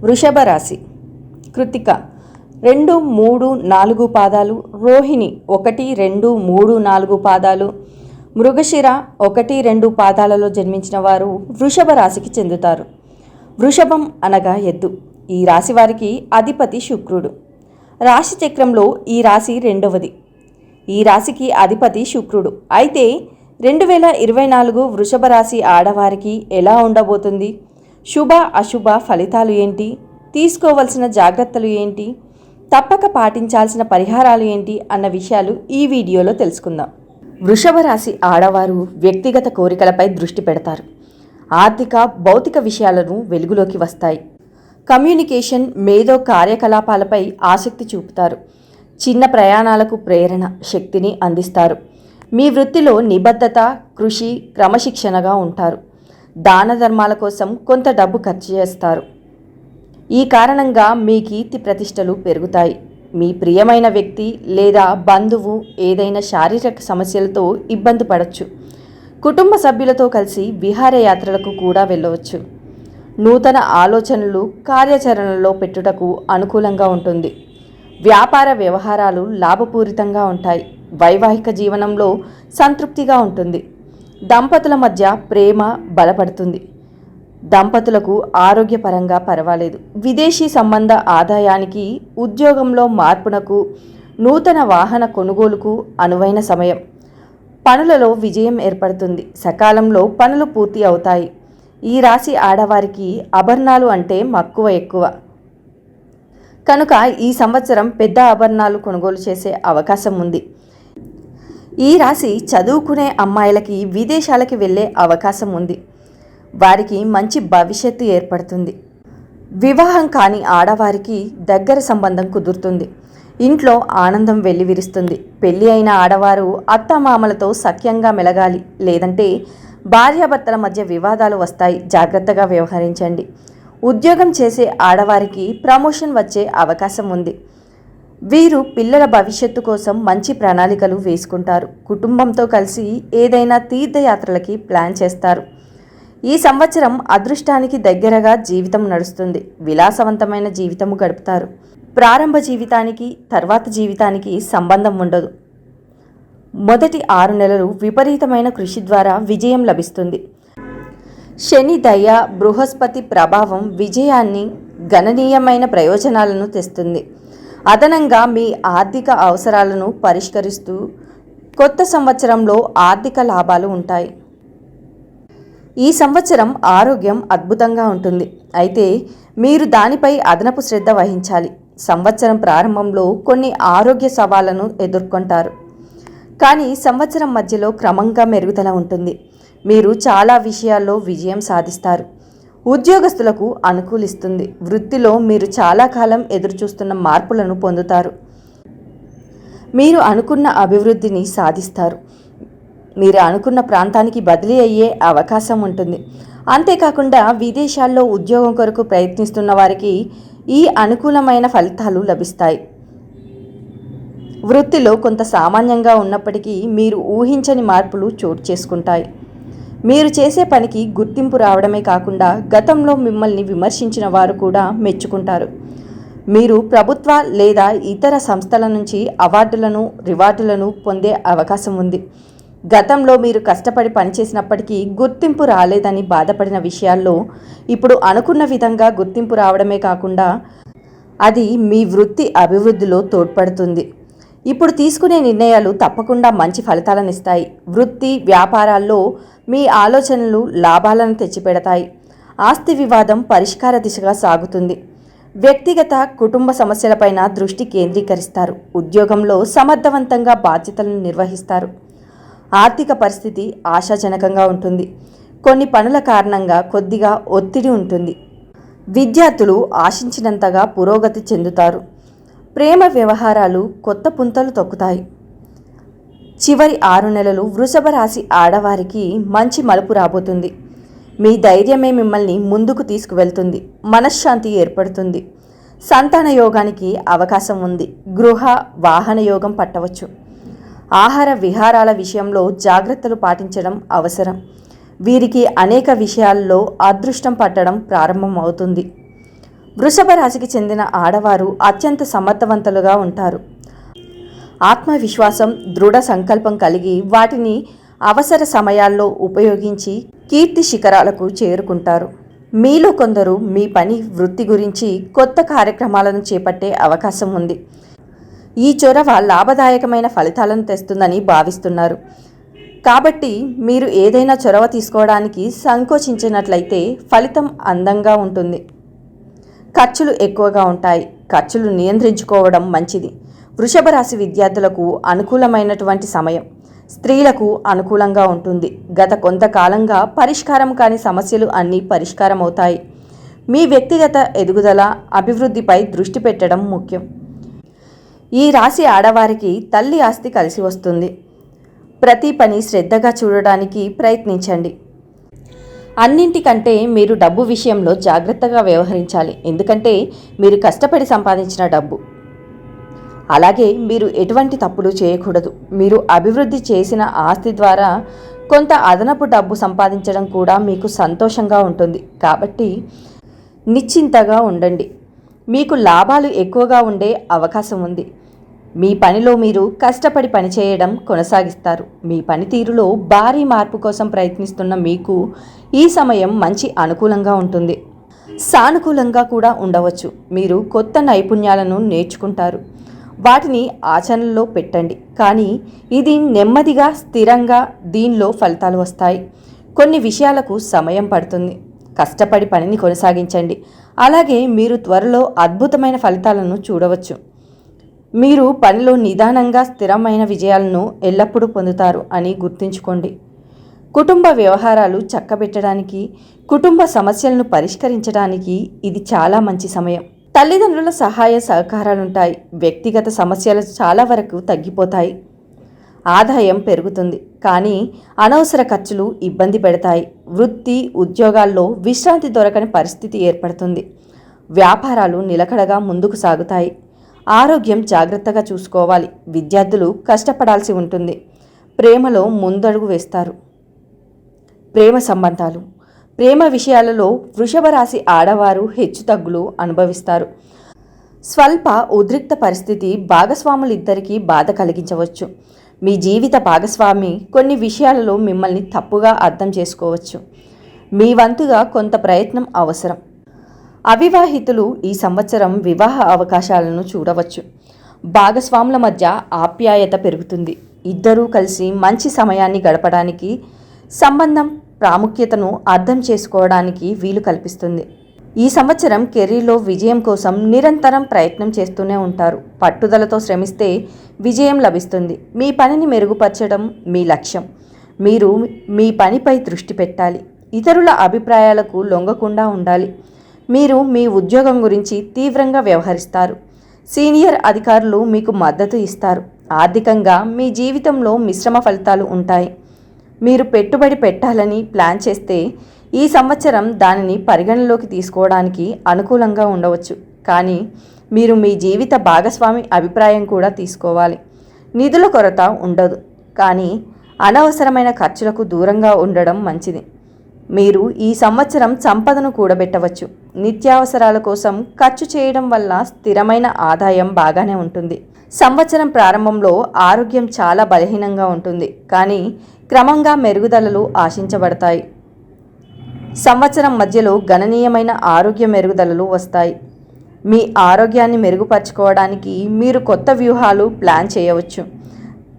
వృషభ రాశి. కృత్తిక 2, 3, 4 పాదాలు, రోహిణి 1, 2, 3, 4 పాదాలు, మృగశిర 1, 2 పాదాలలో జన్మించిన వారు వృషభ రాశికి చెందుతారు. వృషభం అనగా ఎద్దు. ఈ రాశి వారికి అధిపతి శుక్రుడు. రాశి చక్రంలో ఈ రాశి రెండవది. ఈ రాశికి అధిపతి శుక్రుడు. అయితే 2024 వృషభ రాశి ఆడవారికి ఎలా ఉండబోతుంది? శుభ అశుభ ఫలితాలు ఏంటి? తీసుకోవలసిన జాగ్రత్తలు ఏంటి? తప్పక పాటించాల్సిన పరిహారాలు ఏంటి అన్న విషయాలు ఈ వీడియోలో తెలుసుకుందాం. వృషభ రాశి ఆడవారు వ్యక్తిగత కోరికలపై దృష్టి పెడతారు. ఆర్థిక భౌతిక విషయాలను వెలుగులోకి వస్తాయి. కమ్యూనికేషన్ మేధో కార్యకలాపాలపై ఆసక్తి చూపుతారు. చిన్న ప్రయాణాలకు ప్రేరణ శక్తిని అందిస్తారు. మీ వృత్తిలో నిబద్ధత, కృషి, క్రమశిక్షణగా ఉంటారు. దాన ధర్మాల కోసం కొంత డబ్బు ఖర్చు చేస్తారు. ఈ కారణంగా మీ కీర్తి ప్రతిష్టలు పెరుగుతాయి. మీ ప్రియమైన వ్యక్తి లేదా బంధువు ఏదైనా శారీరక సమస్యలతో ఇబ్బంది పడవచ్చు. కుటుంబ సభ్యులతో కలిసి విహారయాత్రలకు కూడా వెళ్ళవచ్చు. నూతన ఆలోచనలు కార్యాచరణలో పెట్టుటకు అనుకూలంగా ఉంటుంది. వ్యాపార వ్యవహారాలు లాభపూరితంగా ఉంటాయి. వైవాహిక జీవనంలో సంతృప్తిగా ఉంటుంది. దంపతుల మధ్య ప్రేమ బలపడుతుంది. దంపతులకు ఆరోగ్యపరంగా పర్వాలేదు. విదేశీ సంబంధ ఆదాయానికి, ఉద్యోగంలో మార్పునకు, నూతన వాహన కొనుగోలుకు అనువైన సమయం. పనులలో విజయం ఏర్పడుతుంది. సకాలంలో పనులు పూర్తి అవుతాయి. ఈ రాశి ఆడవారికి ఆభరణాలు అంటే మక్కువ ఎక్కువ కనుక ఈ సంవత్సరం పెద్ద ఆభరణాలు కొనుగోలు చేసే అవకాశం ఉంది. ఈ రాశి చదువుకునే అమ్మాయిలకి విదేశాలకి వెళ్ళే అవకాశం ఉంది. వారికి మంచి భవిష్యత్తు ఏర్పడుతుంది. వివాహం కాని ఆడవారికి దగ్గర సంబంధం కుదురుతుంది. ఇంట్లో ఆనందం వెల్లివిరుస్తుంది. పెళ్ళి అయిన ఆడవారు అత్తమామలతో సఖ్యంగా మెలగాలి. లేదంటే భార్యాభర్తల మధ్య వివాదాలు వస్తాయి. జాగ్రత్తగా వ్యవహరించండి. ఉద్యోగం చేసే ఆడవారికి ప్రమోషన్ వచ్చే అవకాశం ఉంది. వీరు పిల్లల భవిష్యత్తు కోసం మంచి ప్రణాళికలు వేసుకుంటారు. కుటుంబంతో కలిసి ఏదైనా తీర్థయాత్రలకి ప్లాన్ చేస్తారు. ఈ సంవత్సరం అదృష్టానికి దగ్గరగా జీవితం నడుస్తుంది. విలాసవంతమైన జీవితము గడుపుతారు. ప్రారంభ జీవితానికి తర్వాత జీవితానికి సంబంధం ఉండదు. మొదటి 6 నెలలు విపరీతమైన కృషి ద్వారా విజయం లభిస్తుంది. శని దయ, బృహస్పతి ప్రభావం విజయాన్ని, గణనీయమైన ప్రయోజనాలను తెస్తుంది. అదనంగా మీ ఆర్థిక అవసరాలను పరిష్కరిస్తూ కొత్త సంవత్సరంలో ఆర్థిక లాభాలు ఉంటాయి. ఈ సంవత్సరం ఆరోగ్యం అద్భుతంగా ఉంటుంది. అయితే మీరు దానిపై అదనపు శ్రద్ధ వహించాలి. సంవత్సరం ప్రారంభంలో కొన్ని ఆరోగ్య సవాళ్లను ఎదుర్కొంటారు. కానీ సంవత్సరం మధ్యలో క్రమంగా మెరుగుదల ఉంటుంది. మీరు చాలా విషయాల్లో విజయం సాధిస్తారు. ఉద్యోగస్తులకు అనుకూలిస్తుంది. వృత్తిలో మీరు చాలా కాలం ఎదురుచూస్తున్న మార్పులను పొందుతారు. మీరు అనుకున్న అభివృద్ధిని సాధిస్తారు. మీరు అనుకున్న ప్రాంతానికి బదిలీ అయ్యే అవకాశం ఉంటుంది. అంతేకాకుండా విదేశాల్లో ఉద్యోగం కొరకు ప్రయత్నిస్తున్న వారికి ఈ అనుకూలమైన ఫలితాలు లభిస్తాయి. వృత్తిలో కొంత సామాన్యంగా ఉన్నప్పటికీ మీరు ఊహించని మార్పులు చోటు చేసుకుంటాయి. మీరు చేసే పనికి గుర్తింపు రావడమే కాకుండా గతంలో మిమ్మల్ని విమర్శించిన వారు కూడా మెచ్చుకుంటారు. మీరు ప్రభుత్వ లేదా ఇతర సంస్థల నుంచి అవార్డులను, రివార్డులను పొందే అవకాశం ఉంది. గతంలో మీరు కష్టపడి పనిచేసినప్పటికీ గుర్తింపు రాలేదని బాధపడిన విషయాల్లో ఇప్పుడు అనుకున్న విధంగా గుర్తింపు రావడమే కాకుండా అది మీ వృత్తి అభివృద్ధిలో తోడ్పడుతుంది. ఇప్పుడు తీసుకునే నిర్ణయాలు తప్పకుండా మంచి ఫలితాలను ఇస్తాయి. వృత్తి వ్యాపారాల్లో మీ ఆలోచనలు లాభాలను తెచ్చిపెడతాయి. ఆస్తి వివాదం పరిష్కార దిశగా సాగుతుంది. వ్యక్తిగత కుటుంబ సమస్యలపైన దృష్టి కేంద్రీకరిస్తారు. ఉద్యోగంలో సమర్థవంతంగా బాధ్యతలను నిర్వహిస్తారు. ఆర్థిక పరిస్థితి ఆశాజనకంగా ఉంటుంది. కొన్ని పనుల కారణంగా కొద్దిగా ఒత్తిడి ఉంటుంది. విద్యార్థులు ఆశించినంతగా పురోగతి చెందుతారు. ప్రేమ వ్యవహారాలు కొత్త పుంతలు తొక్కుతాయి. చివరి 6 నెలలు వృషభ రాశి ఆడవారికి మంచి మలుపు రాబోతుంది. మీ ధైర్యమే మిమ్మల్ని ముందుకు తీసుకువెళ్తుంది. మనశ్శాంతి ఏర్పడుతుంది. సంతాన యోగానికి అవకాశం ఉంది. గృహ వాహన యోగం పట్టవచ్చు. ఆహార విహారాల విషయంలో జాగ్రత్తలు పాటించడం అవసరం. వీరికి అనేక విషయాల్లో అదృష్టం పట్టడం ప్రారంభమవుతుంది. వృషభ రాశికి చెందిన ఆడవారు అత్యంత సమర్థవంతులుగా ఉంటారు. ఆత్మవిశ్వాసం, దృఢ సంకల్పం కలిగి వాటిని అవసర సమయాల్లో ఉపయోగించి కీర్తి శిఖరాలకు చేరుకుంటారు. మీలో కొందరు మీ పని, వృత్తి గురించి కొత్త కార్యక్రమాలను చేపట్టే అవకాశం ఉంది. ఈ చొరవ లాభదాయకమైన ఫలితాలను తెస్తుందని భావిస్తున్నారు. కాబట్టి మీరు ఏదైనా చొరవ తీసుకోవడానికి సంకోచించినట్లయితే ఫలితం అందంగా ఉంటుంది. ఖర్చులు ఎక్కువగా ఉంటాయి. ఖర్చులు నియంత్రించుకోవడం మంచిది. వృషభ రాశి విద్యార్థులకు అనుకూలమైనటువంటి సమయం. స్త్రీలకు అనుకూలంగా ఉంటుంది. గత కొంతకాలంగా పరిష్కారం కాని సమస్యలు అన్నీ పరిష్కారం అవుతాయి. మీ వ్యక్తిగత ఎదుగుదల, అభివృద్ధిపై దృష్టి పెట్టడం ముఖ్యం. ఈ రాశి ఆడవారికి తల్లి ఆస్తి కలిసి వస్తుంది. ప్రతి పని శ్రద్ధగా చూడడానికి ప్రయత్నించండి. అన్నింటికంటే మీరు డబ్బు విషయంలో జాగ్రత్తగా వ్యవహరించాలి. ఎందుకంటే మీరు కష్టపడి సంపాదించిన డబ్బు. అలాగే మీరు ఎటువంటి తప్పులు చేయకూడదు. మీరు అభివృద్ధి చేసిన ఆస్తి ద్వారా కొంత అదనపు డబ్బు సంపాదించడం కూడా మీకు సంతోషంగా ఉంటుంది. కాబట్టి నిశ్చింతగా ఉండండి. మీకు లాభాలు ఎక్కువగా ఉండే అవకాశం ఉంది. మీ పనిలో మీరు కష్టపడి పనిచేయడం కొనసాగిస్తారు. మీ పనితీరులో భారీ మార్పు కోసం ప్రయత్నిస్తున్న మీకు ఈ సమయం మంచి అనుకూలంగా ఉంటుంది. సానుకూలంగా కూడా ఉండవచ్చు. మీరు కొత్త నైపుణ్యాలను నేర్చుకుంటారు. వాటిని ఆచరణలో పెట్టండి. కానీ ఇది నెమ్మదిగా, స్థిరంగా దీనిలో ఫలితాలు వస్తాయి. కొన్ని విషయాలకు సమయం పడుతుంది. కష్టపడి పనిని కొనసాగించండి. అలాగే మీరు త్వరలో అద్భుతమైన ఫలితాలను చూడవచ్చు. మీరు పనిలో నిదానంగా స్థిరమైన విజయాలను ఎల్లప్పుడూ పొందుతారు అని గుర్తుంచుకోండి. కుటుంబ వ్యవహారాలు చక్కబెట్టడానికి, కుటుంబ సమస్యలను పరిష్కరించడానికి ఇది చాలా మంచి సమయం. తల్లిదండ్రుల సహాయ సహకారాలుంటాయి. వ్యక్తిగత సమస్యలు చాలా వరకు తగ్గిపోతాయి. ఆదాయం పెరుగుతుంది. కానీ అనవసర ఖర్చులు ఇబ్బంది పెడతాయి. వృత్తి, ఉద్యోగాల్లో విశ్రాంతి దొరకని పరిస్థితి ఏర్పడుతుంది. వ్యాపారాలు నిలకడగా ముందుకు సాగుతాయి. ఆరోగ్యం జాగ్రత్తగా చూసుకోవాలి. విద్యార్థులు కష్టపడాల్సి ఉంటుంది. ప్రేమలో ముందడుగు వేస్తారు. ప్రేమ సంబంధాలు, ప్రేమ విషయాలలో వృషభ రాశి ఆడవారు హెచ్చుతగ్గులు అనుభవిస్తారు. స్వల్ప ఉద్రిక్త పరిస్థితి భాగస్వాములిద్దరికీ బాధ కలిగించవచ్చు. మీ జీవిత భాగస్వామి కొన్ని విషయాలలో మిమ్మల్ని తప్పుగా అర్థం చేసుకోవచ్చు. మీ వంతుగా కొంత ప్రయత్నం అవసరం. అవివాహితులు ఈ సంవత్సరం వివాహ అవకాశాలను చూడవచ్చు. భాగస్వాముల మధ్య ఆప్యాయత పెరుగుతుంది. ఇద్దరూ కలిసి మంచి సమయాన్ని గడపడానికి, సంబంధం ప్రాముఖ్యతను అర్థం చేసుకోవడానికి వీలు కల్పిస్తుంది. ఈ సంవత్సరం కెరీర్లో విజయం కోసం నిరంతరం ప్రయత్నం చేస్తూనే ఉంటారు. పట్టుదలతో శ్రమిస్తే విజయం లభిస్తుంది. మీ పనిని మెరుగుపరచడం మీ లక్ష్యం. మీరు మీ పనిపై దృష్టి పెట్టాలి. ఇతరుల అభిప్రాయాలకు లొంగకుండా ఉండాలి. మీరు మీ ఉద్యోగం గురించి తీవ్రంగా వ్యవహరిస్తారు. సీనియర్ అధికారులు మీకు మద్దతు ఇస్తారు. ఆర్థికంగా మీ జీవితంలో మిశ్రమ ఫలితాలు ఉంటాయి. మీరు పెట్టుబడి పెట్టాలని ప్లాన్ చేస్తే ఈ సంవత్సరం దానిని పరిగణలోకి తీసుకోవడానికి అనుకూలంగా ఉండవచ్చు. కానీ మీరు మీ జీవిత భాగస్వామి అభిప్రాయం కూడా తీసుకోవాలి. నిధుల కొరత ఉండదు, కానీ అనవసరమైన ఖర్చులకు దూరంగా ఉండడం మంచిది. మీరు ఈ సంవత్సరం సంపదను కూడబెట్టవచ్చు. నిత్యావసరాల కోసం ఖర్చు చేయడం వల్ల స్థిరమైన ఆదాయం బాగానే ఉంటుంది. సంవత్సరం ప్రారంభంలో ఆరోగ్యం చాలా బలహీనంగా ఉంటుంది, కానీ క్రమంగా మెరుగుదలలు ఆశించబడతాయి. సంవత్సరం మధ్యలో గణనీయమైన ఆరోగ్య మెరుగుదలలు వస్తాయి. మీ ఆరోగ్యాన్ని మెరుగుపరచుకోవడానికి మీరు కొత్త వ్యూహాలు ప్లాన్ చేయవచ్చు.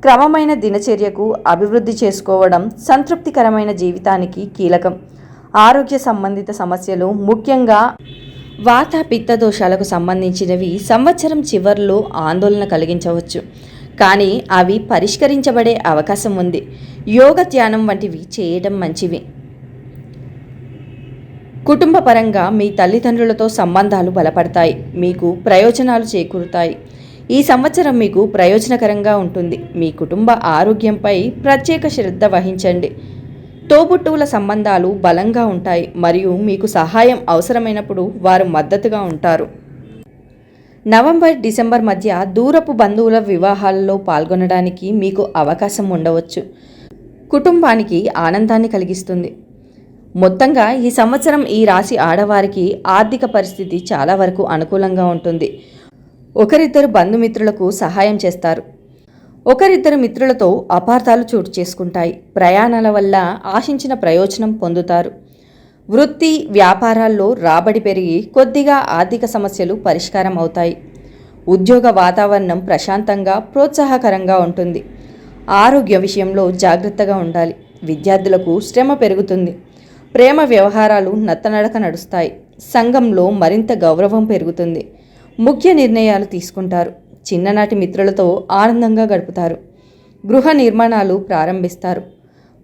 క్రమమైన దినచర్యకు అభివృద్ధి చేసుకోవడం సంతృప్తికరమైన జీవితానికి కీలకం. ఆరోగ్య సంబంధిత సమస్యలు, ముఖ్యంగా వాత పిత్త దోషాలకు సంబంధించినవి సంవత్సరం చివరిలో ఆందోళన కలిగించవచ్చు, కానీ అవి పరిష్కరించబడే అవకాశం ఉంది. యోగ, ధ్యానం వంటివి చేయడం మంచివి. కుటుంబపరంగా మీ తల్లిదండ్రులతో సంబంధాలు బలపడతాయి. మీకు ప్రయోజనాలు చేకూరుతాయి. ఈ సంవత్సరం మీకు ప్రయోజనకరంగా ఉంటుంది. మీ కుటుంబ ఆరోగ్యంపై ప్రత్యేక శ్రద్ధ వహించండి. తోబుట్టువుల సంబంధాలు బలంగా ఉంటాయి మరియు మీకు సహాయం అవసరమైనప్పుడు వారు మద్దతుగా ఉంటారు. నవంబర్, డిసెంబర్ మధ్య దూరపు బంధువుల వివాహాలలో పాల్గొనడానికి మీకు అవకాశం ఉండవచ్చు. కుటుంబానికి ఆనందాన్ని కలిగిస్తుంది. మొత్తంగా ఈ సంవత్సరం ఈ రాశి ఆడవారికి ఆర్థిక పరిస్థితి చాలా వరకు అనుకూలంగా ఉంటుంది. ఒకరిద్దరు బంధుమిత్రులకు సహాయం చేస్తారు. ఒకరిద్దరు మిత్రులతో అపార్థాలు చోటు చేసుకుంటాయి. ప్రయాణాల వల్ల ఆశించిన ప్రయోజనం పొందుతారు. వృత్తి వ్యాపారాల్లో రాబడి పెరిగి కొద్దిగా ఆర్థిక సమస్యలు పరిష్కారం అవుతాయి. ఉద్యోగ వాతావరణం ప్రశాంతంగా ప్రోత్సాహకరంగా ఉంటుంది. ఆరోగ్య విషయంలో జాగ్రత్తగా ఉండాలి. విద్యార్థులకు శ్రమ పెరుగుతుంది. ప్రేమ వ్యవహారాలు నత్తనడక నడుస్తాయి. సంఘంలో మరింత గౌరవం పెరుగుతుంది. ముఖ్య నిర్ణయాలు తీసుకుంటారు. చిన్ననాటి మిత్రులతో ఆనందంగా గడుపుతారు. గృహ నిర్మాణాలు ప్రారంభిస్తారు.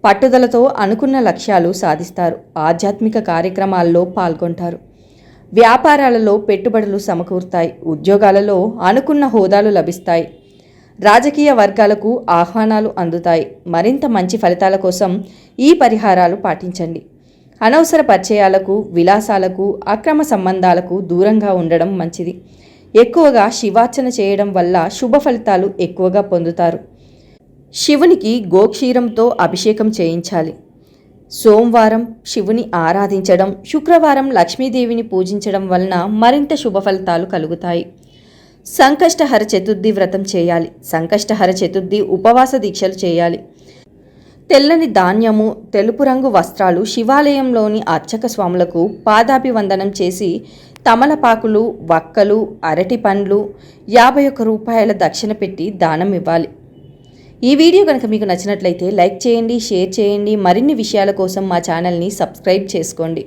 పట్టుదలతో అనుకున్న లక్ష్యాలు సాధిస్తారు. ఆధ్యాత్మిక కార్యక్రమాల్లో పాల్గొంటారు. వ్యాపారాలలో పెట్టుబడులు సమకూరుతాయి. ఉద్యోగాలలో అనుకున్న హోదాలు లభిస్తాయి. రాజకీయ వర్గాలకు ఆహ్వానాలు అందుతాయి. మరింత మంచి ఫలితాల కోసం ఈ పరిహారాలు పాటించండి. అనవసర పరిచయాలకు, విలాసాలకు, అక్రమ సంబంధాలకు దూరంగా ఉండడం మంచిది. ఎక్కువగా శివార్చన చేయడం వల్ల శుభ ఫలితాలు ఎక్కువగా పొందుతారు. శివునికి గోక్షీరంతో అభిషేకం చేయించాలి. సోమవారం శివుని ఆరాధించడం, శుక్రవారం లక్ష్మీదేవిని పూజించడం వలన మరింత శుభ ఫలితాలు కలుగుతాయి. సంకష్టహర చతుర్థి వ్రతం చేయాలి. సంకష్టహర చతుర్థి ఉపవాస దీక్షలు చేయాలి. తెల్లని ధాన్యము, తెలుపు రంగు వస్త్రాలు శివాలయంలోని అర్చక స్వాములకు పాదాభివందనం చేసి తమలపాకులు, వక్కలు, అరటి పండ్లు 51 రూపాయల దక్షిణ పెట్టి దానం ఇవ్వాలి. ఈ వీడియో కనుక మీకు నచ్చినట్లయితే లైక్ చేయండి, షేర్ చేయండి. మరిన్ని విషయాల కోసం మా ఛానల్ని సబ్స్క్రైబ్ చేసుకోండి.